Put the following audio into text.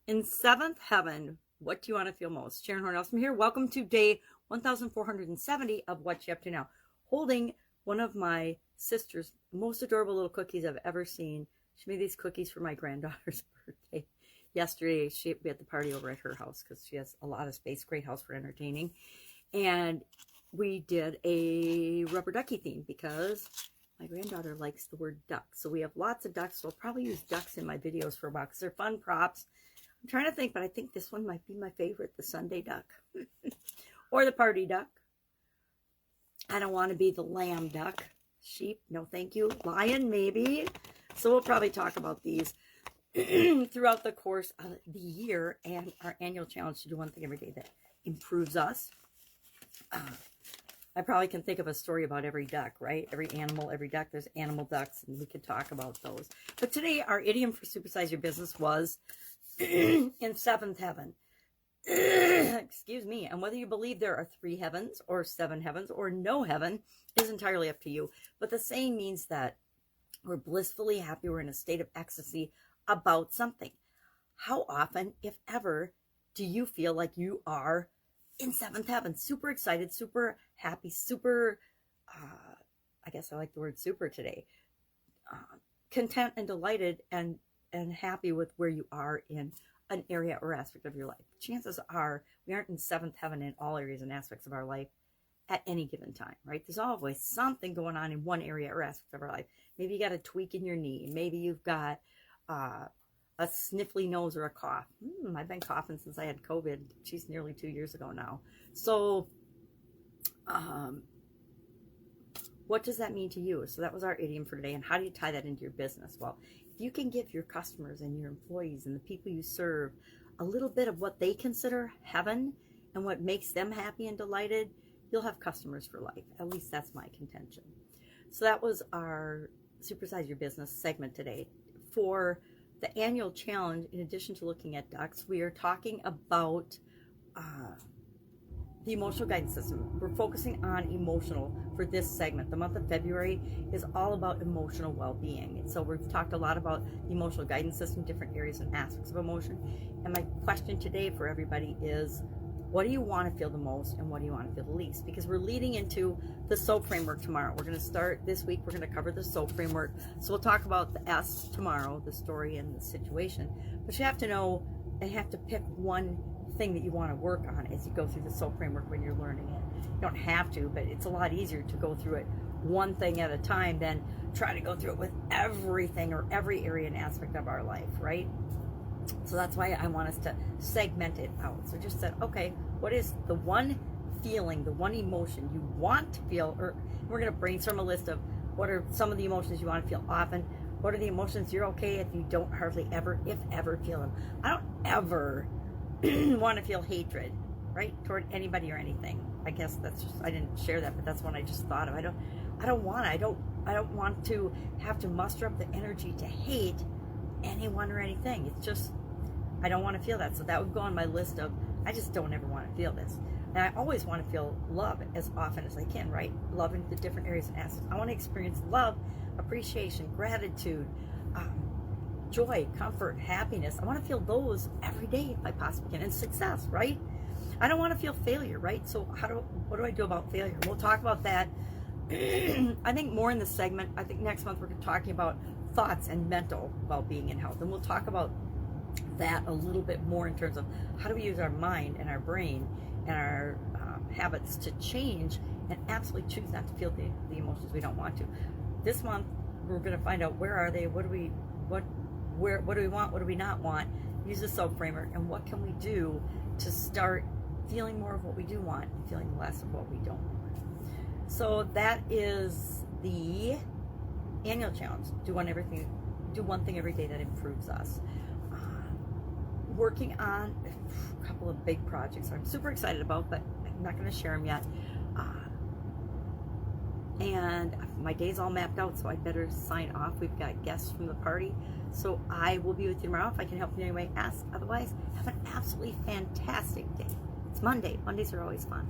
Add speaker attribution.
Speaker 1: In seventh heaven, what do you want to feel most? Sharon Horne-Ellstrom here. Welcome to day 1470 of What You Up To Now. Holding one of my sister's most adorable little cookies I've ever seen. She made these cookies for my granddaughter's birthday. Yesterday, we had the party over at her house because she has a lot of space. Great house for entertaining. And we did a rubber ducky theme because my granddaughter likes the word duck. So we have lots of ducks. So I'll probably use ducks in my videos for a while because they're fun props. I'm trying to think, but I think this one might be my favorite, the Sunday duck. Or the party duck. I don't want to be the lamb duck. Sheep, no thank you. Lion, maybe. So we'll probably talk about these throughout the course of the year and our annual challenge to do one thing every day that improves us. I probably can think of a story about every duck, right? Every animal, every duck. There's animal ducks, and we could talk about those. But today, our idiom for Supersize Your Business was in seventh heaven. Excuse me. And whether you believe there are 3 heavens or 7 heavens or no heaven is entirely up to you. But the saying means that we're blissfully happy. We're in a state of ecstasy about something. How often, if ever, do you feel like you are in seventh heaven? Super excited, super happy, super, I guess I like the word super today. Content and delighted and happy with where you are in an area or aspect of your life. Chances are we aren't in seventh heaven in all areas and aspects of our life at any given time, right? There's always something going on in one area or aspect of our life. Maybe you got a tweak in your knee. Maybe you've got a sniffly nose or a cough. I've been coughing since I had COVID. She's nearly 2 years ago now. So, what does that mean to you? So that was our idiom for today. And how do you tie that into your business? Well, if you can give your customers and your employees and the people you serve a little bit of what they consider heaven and what makes them happy and delighted, you'll have customers for life. At least that's my contention. So that was our Supersize Your Business segment today. For the annual challenge, in addition to looking at ducks, we are talking about the emotional guidance system. We're focusing on emotional for this segment. The month of February is all about emotional well-being. And so we've talked a lot about the emotional guidance system, different areas and aspects of emotion. And my question today for everybody is, what do you want to feel the most and what do you want to feel the least? Because we're leading into the SOAP framework tomorrow. We're going to start this week. We're going to cover the SOAP framework. So we'll talk about the S tomorrow, the story and the situation. But you have to know and have to pick one thing that you want to work on as you go through the SOAP framework when you're learning it. You don't have to, but it's a lot easier to go through it one thing at a time than try to go through it with everything or every area and aspect of our life, right? So that's why I want us to segment it out. So just said, okay, what is the one feeling, the one emotion you want to feel? Or we're going to brainstorm a list of what are some of the emotions you want to feel often. What are the emotions you're okay if you don't hardly ever, if ever, feel them? I don't ever want to feel hatred, right, toward anybody or anything. I guess that's just, I didn't share that, but that's one I just thought of. I don't want to have to muster up the energy to hate anyone or anything. It's just, I don't want to feel that. So that would go on my list of, I just don't ever want to feel this. And I always want to feel love as often as I can, right? Love in the different areas and aspects. I want to experience love, appreciation, gratitude, joy, comfort, happiness. I want to feel those every day if I possibly can. And success, right? I don't want to feel failure, right? So what do I do about failure? We'll talk about that. I think more in the segment. I think next month we're talking about thoughts and mental well-being and health. And we'll talk about that a little bit more in terms of how do we use our mind and our brain and our habits to change and absolutely choose not to feel the emotions we don't want to. This month, we're going to find out where are they, what do we want, what do we not want, use the SOAP framework, and what can we do to start feeling more of what we do want and feeling less of what we don't want. So that is the annual challenge. Do one thing every day that improves us. Working on a couple of big projects I'm super excited about, but I'm not going to share them yet. And my day's all mapped out, so I better sign off. We've got guests from the party, so I will be with you tomorrow. If I can help you in any way, ask. Otherwise, have an absolutely fantastic day. It's Monday. Mondays are always fun.